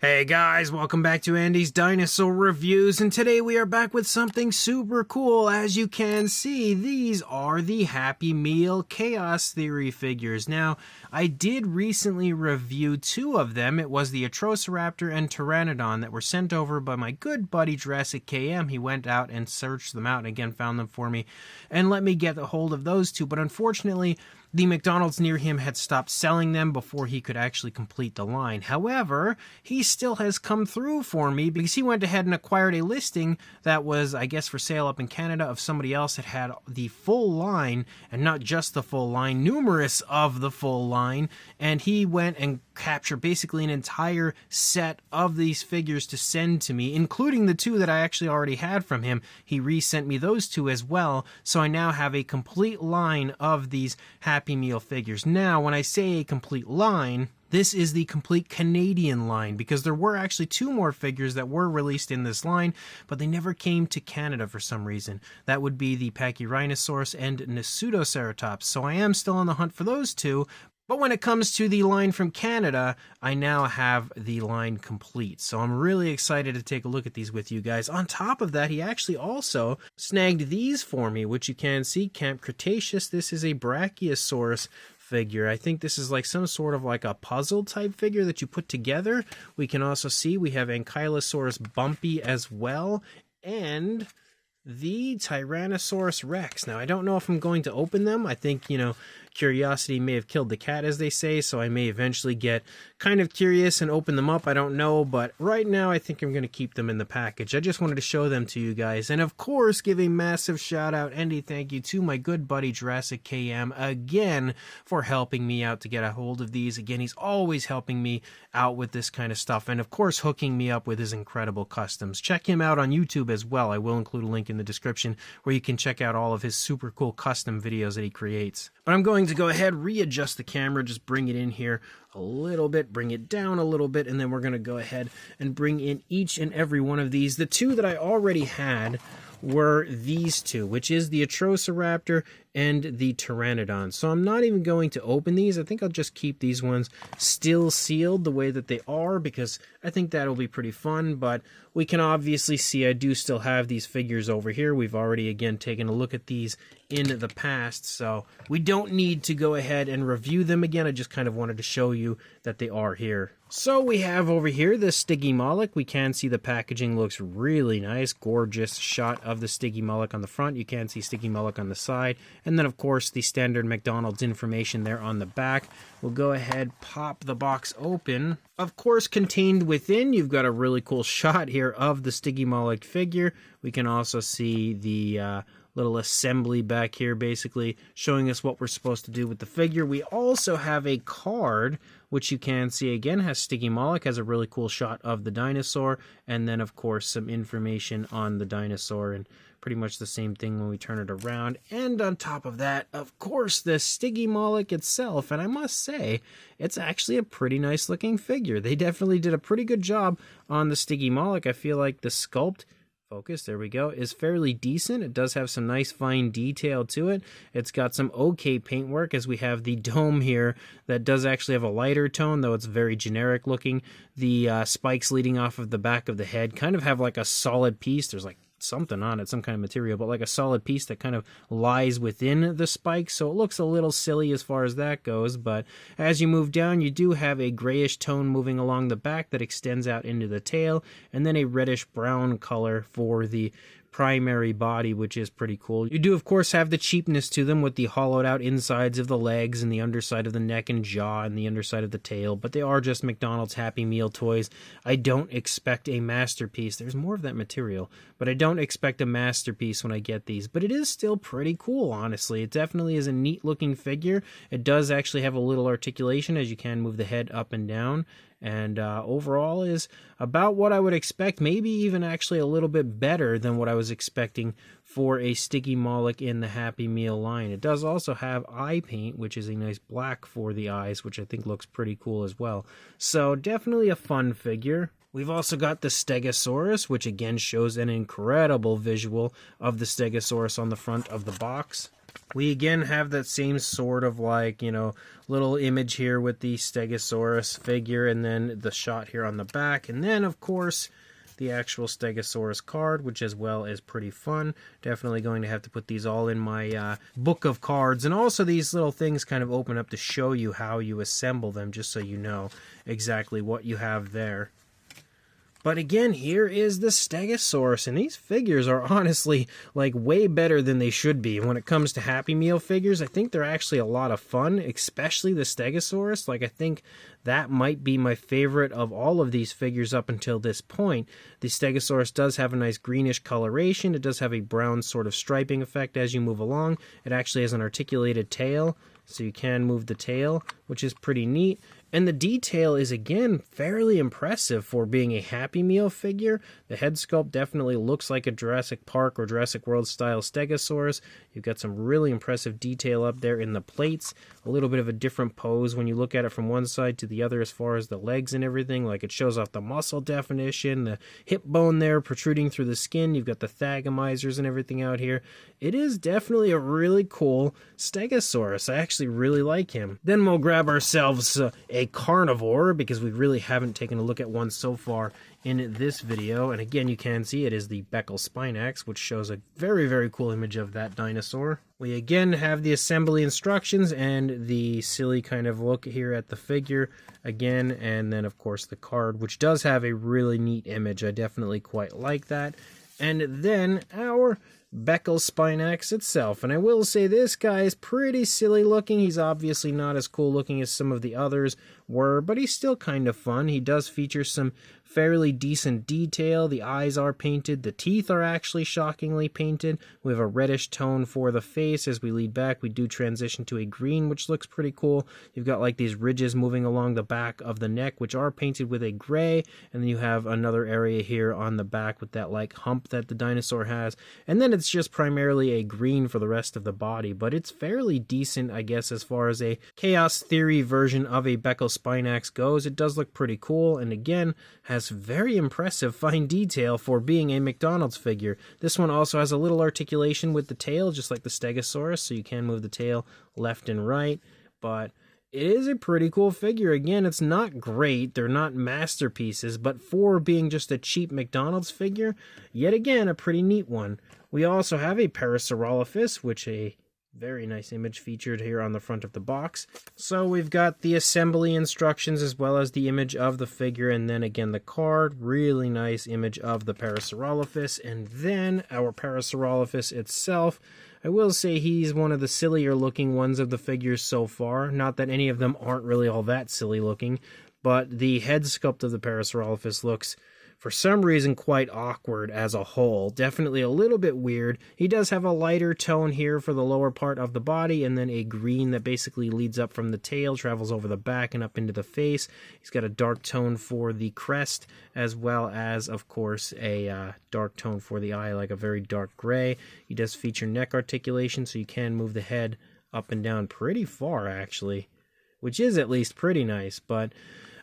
Hey guys, welcome back to Andy's Dinosaur Reviews, and today we are back with something super cool. As you can see, these are the Happy Meal Chaos Theory figures. Now, I did recently review two of them. It was the Atrociraptor and Pteranodon that were sent over by my good buddy Jurassic KM. He went out and searched them out and again found them for me and let me get a hold of those two, but unfortunately, the McDonald's near him had stopped selling them before he could actually complete the line. However, he still has come through for me because he went ahead and acquired a listing that was, I guess, for sale up in Canada of somebody else that had the full line, and not just the full line, numerous of the full line, and he went and captured basically an entire set of these figures to send to me, including the two that I actually already had from him. He resent me those two as well, so I now have a complete line of these Happy Meal figures. Now, when I say a complete line, this is the complete Canadian line, because there were actually two more figures that were released in this line, but they never came to Canada for some reason. That would be the Pachyrhinosaurus and Pseudoceratops, so I am still on the hunt for those two. But when it comes to the line from Canada, I now have the line complete. So I'm really excited to take a look at these with you guys. On top of that, he actually also snagged these for me, which you can see, Camp Cretaceous. This is a Brachiosaurus figure. I think this is like some sort of like a puzzle type figure that you put together. We can also see we have Ankylosaurus Bumpy as well, and the Tyrannosaurus Rex. Now, I don't know if I'm going to open them. I think, curiosity may have killed the cat, as they say, so I may eventually get kind of curious and open them up. I don't know, but right now I think I'm going to keep them in the package. I just wanted to show them to you guys, and of course give a massive shout out and a thank you to my good buddy Jurassic KM again for helping me out to get a hold of these. Again, he's always helping me out with this kind of stuff, and of course hooking me up with his incredible customs. Check him out on YouTube as well. I will include a link in the description where you can check out all of his super cool custom videos that he creates. But I'm going to go ahead, readjust the camera, just bring it in here a little bit, bring it down a little bit, and then we're going to go ahead and bring in each and every one of these. The two that I already had were these two, which is the Atrociraptor and the Pteranodon. So I'm not even going to open these. I think I'll just keep these ones still sealed the way that they are, because I think that'll be pretty fun. But we can obviously see I do still have these figures over here. We've already, again, taken a look at these in the past, so we don't need to go ahead and review them again. I just kind of wanted to show you that they are here. So we have over here the Stygimoloch. We can see the packaging looks really nice. Gorgeous shot of the Stygimoloch on the front. You can see Stygimoloch on the side. And then, of course, the standard McDonald's information there on the back. We'll go ahead, pop the box open. Of course, contained within, you've got a really cool shot here of the Stygimoloch figure. We can also see the little assembly back here, basically showing us what we're supposed to do with the figure. We also have a card, which you can see again has Stygimoloch, has a really cool shot of the dinosaur, and then of course some information on the dinosaur, and pretty much the same thing when we turn it around. And on top of that, of course, the Stygimoloch itself, and I must say, it's actually a pretty nice looking figure. They definitely did a pretty good job on the Stygimoloch. I feel like the sculpt, focus, there we go, is fairly decent. It does have some nice fine detail to it. It's got some okay paintwork, as we have the dome here that does actually have a lighter tone, though it's very generic looking. The spikes leading off of the back of the head kind of have like a solid piece. There's like something on it, some kind of material, but like a solid piece that kind of lies within the spikes, so it looks a little silly as far as that goes. But as you move down, you do have a grayish tone moving along the back that extends out into the tail, and then a reddish brown color for the primary body, which is pretty cool. You do, of course, have the cheapness to them with the hollowed out insides of the legs and the underside of the neck and jaw and the underside of the tail, but they are just McDonald's Happy Meal toys. I don't expect a masterpiece. There's more of that material, but I don't expect a masterpiece when I get these. But it is still pretty cool, honestly. It definitely is a neat looking figure. It does actually have a little articulation, as you can move the head up and down, and overall is about what I would expect, maybe even actually a little bit better than what I was expecting for a Stygimoloch in the Happy Meal line. It does also have eye paint, which is a nice black for the eyes, which I think looks pretty cool as well. So definitely a fun figure. We've also got the Stegosaurus, which again shows an incredible visual of the Stegosaurus on the front of the box. We again have that same sort of like, little image here with the Stegosaurus figure, and then the shot here on the back, and then of course the actual Stegosaurus card, which as well is pretty fun. Definitely going to have to put these all in my book of cards, and also these little things kind of open up to show you how you assemble them, just so you know exactly what you have there. But again, here is the Stegosaurus, and these figures are honestly like way better than they should be. When it comes to Happy Meal figures, I think they're actually a lot of fun, especially the Stegosaurus. Like, I think that might be my favorite of all of these figures up until this point. The Stegosaurus does have a nice greenish coloration. It does have a brown sort of striping effect as you move along. It actually has an articulated tail, so you can move the tail, which is pretty neat. And the detail is, again, fairly impressive for being a Happy Meal figure. The head sculpt definitely looks like a Jurassic Park or Jurassic World style Stegosaurus. You've got some really impressive detail up there in the plates. A little bit of a different pose when you look at it from one side to the other as far as the legs and everything. Like, it shows off the muscle definition, the hip bone there protruding through the skin. You've got the thagomizers and everything out here. It is definitely a really cool Stegosaurus. I actually really like him. Then we'll grab ourselves a carnivore, because we really haven't taken a look at one so far in this video. And again, you can see it is the Becklespinax, which shows a very, very cool image of that dinosaur. We again have the assembly instructions and the silly kind of look here at the figure again, and then of course the card, which does have a really neat image. I definitely quite like that. And then our Becklespinax itself, and I will say this guy is pretty silly looking. He's obviously not as cool looking as some of the others were, but he's still kind of fun. He does feature some fairly decent detail. The eyes are painted. The teeth are actually shockingly painted. We have a reddish tone for the face. As we lead back, we do transition to a green, which looks pretty cool. You've got like these ridges moving along the back of the neck, which are painted with a gray, and then you have another area here on the back with that like hump that the dinosaur has, and then it's just primarily a green for the rest of the body. But it's fairly decent, I guess, as far as a Chaos Theory version of a Becklespinax goes. It does look pretty cool, and again has very impressive fine detail for being a McDonald's figure. This one also has a little articulation with the tail, just like the Stegosaurus, so you can move the tail left and right, but it is a pretty cool figure. Again, it's not great, they're not masterpieces, but for being just a cheap McDonald's figure, yet again, a pretty neat one. We also have a Parasaurolophus, which a very nice image featured here on the front of the box. So we've got the assembly instructions as well as the image of the figure, and then again the card. Really nice image of the Parasaurolophus, and then our Parasaurolophus itself. I will say he's one of the sillier looking ones of the figures so far. Not that any of them aren't really all that silly looking, but the head sculpt of the Parasaurolophus looks, for some reason, quite awkward as a whole. Definitely a little bit weird. He does have a lighter tone here for the lower part of the body, and then a green that basically leads up from the tail, travels over the back and up into the face. He's got a dark tone for the crest, as well as, of course, a dark tone for the eye, like a very dark gray. He does feature neck articulation, so you can move the head up and down pretty far, actually, which is at least pretty nice, but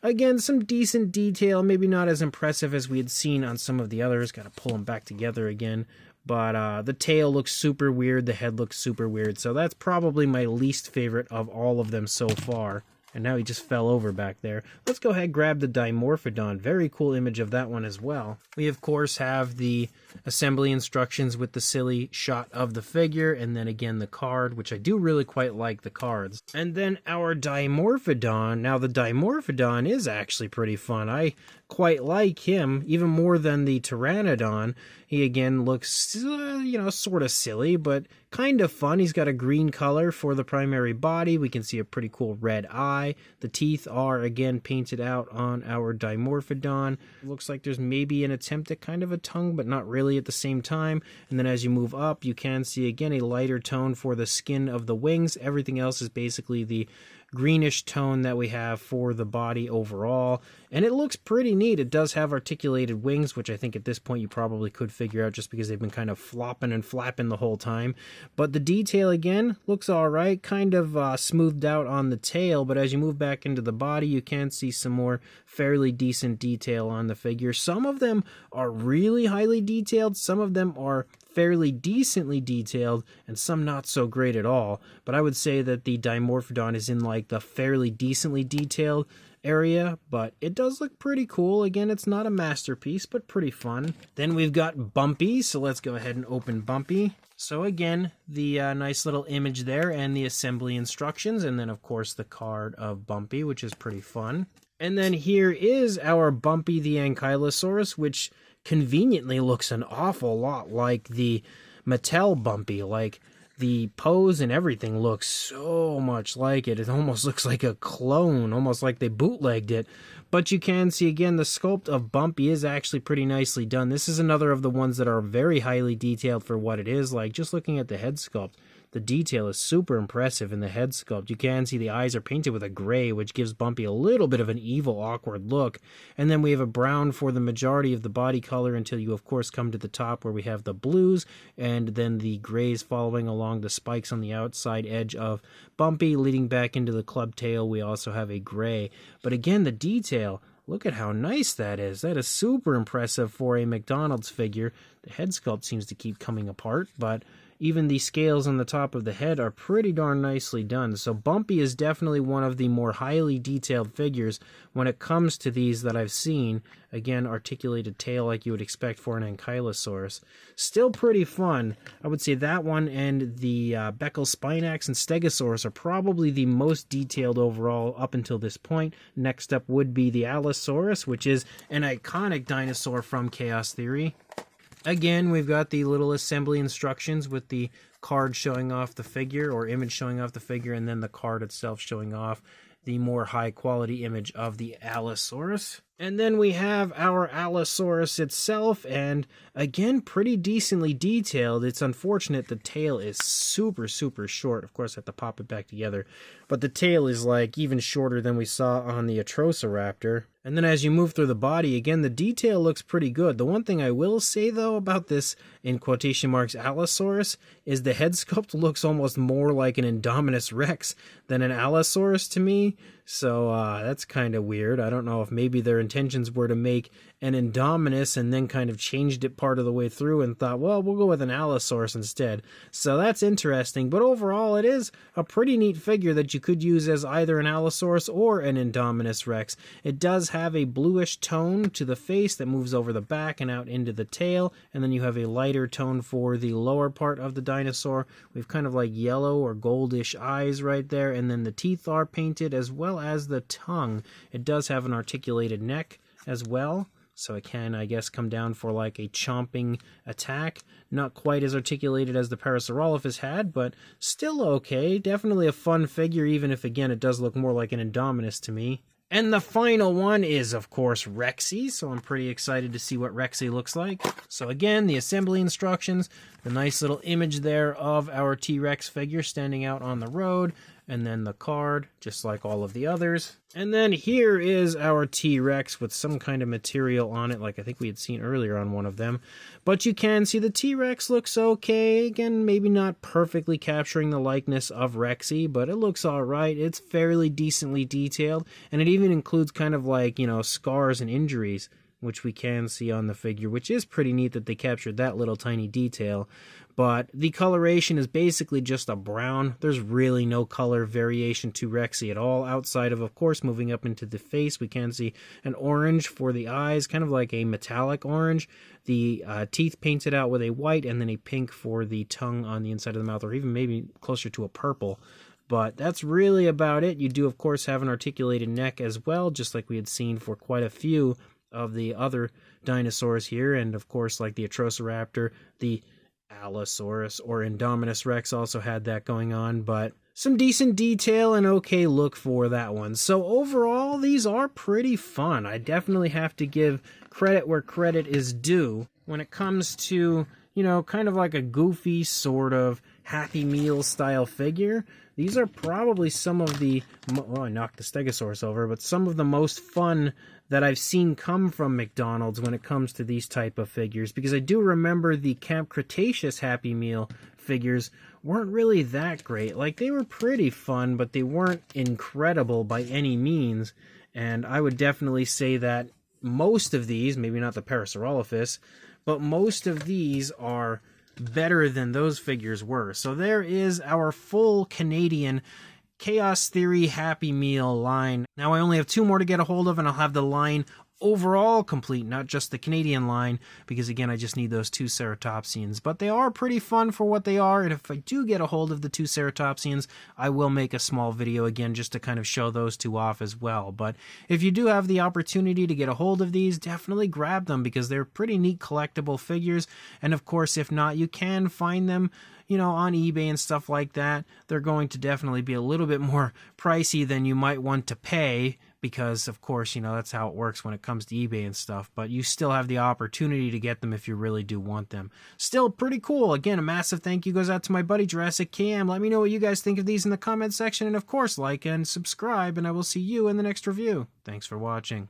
again, some decent detail, maybe not as impressive as we had seen on some of the others. Got to pull them back together again. But the tail looks super weird, the head looks super weird, so that's probably my least favorite of all of them so far. And now he just fell over back there. Let's go ahead and grab the Dimorphodon. Very cool image of that one as well. We, of course, have the assembly instructions with the silly shot of the figure, and then again the card, which I do really quite like the cards. And then our Dimorphodon. Now, the Dimorphodon is actually pretty fun. I quite like him, even more than the Pteranodon. He, again, looks, sort of silly, but kind of fun. He's got a green color for the primary body. We can see a pretty cool red eye. The teeth are, again, painted out on our Dimorphodon. Looks like there's maybe an attempt at kind of a tongue, but not really at the same time. And then as you move up, you can see, again, a lighter tone for the skin of the wings. Everything else is basically the greenish tone that we have for the body overall, and it looks pretty neat. It does have articulated wings, which I think at this point you probably could figure out just because they've been kind of flopping and flapping the whole time. But the detail, again, looks alright, kind of smoothed out on the tail, but as you move back into the body, you can see some more fairly decent detail on the figure. Some of them are really highly detailed, some of them are fairly decently detailed and some not so great at all. But I would say that the Dimorphodon is in like the fairly decently detailed area, but it does look pretty cool. Again, it's not a masterpiece, but pretty fun. Then we've got Bumpy, so let's go ahead and open Bumpy. So again, the nice little image there and the assembly instructions, and then of course the card of Bumpy, which is pretty fun. And then here is our Bumpy the Ankylosaurus, which conveniently looks an awful lot like the Mattel Bumpy. Like, the pose and everything looks so much like it. It almost looks like a clone, almost like they bootlegged it. But you can see, again, the sculpt of Bumpy is actually pretty nicely done. This is another of the ones that are very highly detailed for what it is. Like, just looking at the head sculpt, the detail is super impressive in the head sculpt. You can see the eyes are painted with a gray, which gives Bumpy a little bit of an evil, awkward look. And then we have a brown for the majority of the body color until you, of course, come to the top where we have the blues and then the grays following along the spikes on the outside edge of Bumpy, leading back into the club tail. We also have a gray. But again, the detail, look at how nice that is. That is super impressive for a McDonald's figure. The head sculpt seems to keep coming apart, but even the scales on the top of the head are pretty darn nicely done. So Bumpy is definitely one of the more highly detailed figures when it comes to these that I've seen. Again, articulated tail like you would expect for an Ankylosaurus. Still pretty fun. I would say that one and the Becklespinax and Stegosaurus are probably the most detailed overall up until this point. Next up would be the Allosaurus, which is an iconic dinosaur from Chaos Theory. Again, we've got the little assembly instructions with the card showing off the figure, or image showing off the figure, and then the card itself showing off the more high quality image of the Allosaurus. And then we have our Allosaurus itself, and again, pretty decently detailed. It's unfortunate the tail is super short. Of course, I have to pop it back together. But the tail is like even shorter than we saw on the Atrociraptor. And then as you move through the body, again, the detail looks pretty good. The one thing I will say, though, about this, in quotation marks, Allosaurus, is the head sculpt looks almost more like an Indominus Rex than an Allosaurus to me. So that's kind of weird. I don't know if maybe their intentions were to make an Indominus and then kind of changed it part of the way through and thought, well, we'll go with an Allosaurus instead. So that's interesting. But overall, it is a pretty neat figure that you could use as either an Allosaurus or an Indominus Rex. It does have a bluish tone to the face that moves over the back and out into the tail. And then you have a lighter tone for the lower part of the dinosaur. We've kind of like yellow or goldish eyes right there. And then the teeth are painted as well as the tongue. It does have an articulated neck as well, so it can, I guess, come down for like a chomping attack. Not quite as articulated as the Parasaurolophus had, but still okay. Definitely a fun figure, even if, again, it does look more like an Indominus to me. And the final one is, of course, Rexy, so I'm pretty excited to see what Rexy looks like. So again, the assembly instructions, the nice little image there of our T-Rex figure standing out on the road, and then the card, just like all of the others. And then here is our T-Rex with some kind of material on it, like I think we had seen earlier on one of them. But you can see the T-Rex looks okay. Again, maybe not perfectly capturing the likeness of Rexy, but it looks alright. It's fairly decently detailed, and it even includes kind of like, you know, scars and injuries, which we can see on the figure, which is pretty neat that they captured that little tiny detail. But the coloration is basically just a brown. There's really no color variation to Rexy at all, outside of course, moving up into the face. We can see an orange for the eyes, kind of like a metallic orange. The teeth painted out with a white, and then a pink for the tongue on the inside of the mouth, or even maybe closer to a purple. But that's really about it. You do, of course, have an articulated neck as well, just like we had seen for quite a few of the other dinosaurs here. And, of course, like the Atrociraptor, the Allosaurus or Indominus Rex also had that going on, but some decent detail and okay look for that one. So overall, these are pretty fun. I definitely have to give credit where credit is due when it comes to, you know, kind of like a goofy sort of Happy Meal style figure. These are probably some of the, oh, I knocked the Stegosaurus over, but some of the most fun that I've seen come from McDonald's when it comes to these type of figures, because I do remember the Camp Cretaceous Happy Meal figures weren't really that great. Like, they were pretty fun, but they weren't incredible by any means, and I would definitely say that most of these, maybe not the Parasaurolophus, but most of these are better than those figures were. So there is our full Canadian Chaos Theory Happy Meal line. Now I only have 2 more to get a hold of, and I'll have the line overall complete, not just the Canadian line, because again I just need those 2 ceratopsians. But they are pretty fun for what they are, and if I do get a hold of the 2 ceratopsians, I will make a small video again just to kind of show those 2 off as well. But if you do have the opportunity to get a hold of these, definitely grab them, because they're pretty neat collectible figures. And of course, if not, you can find them, you know, on eBay and stuff like that. They're going to definitely be a little bit more pricey than you might want to pay, because of course, you know, that's how it works when it comes to eBay and stuff. But you still have the opportunity to get them if you really do want them. Still pretty cool. Again, a massive thank you goes out to my buddy Jurassic Cam. Let me know what you guys think of these in the comment section, and of course, like and subscribe, and I will see you in the next review. Thanks for watching.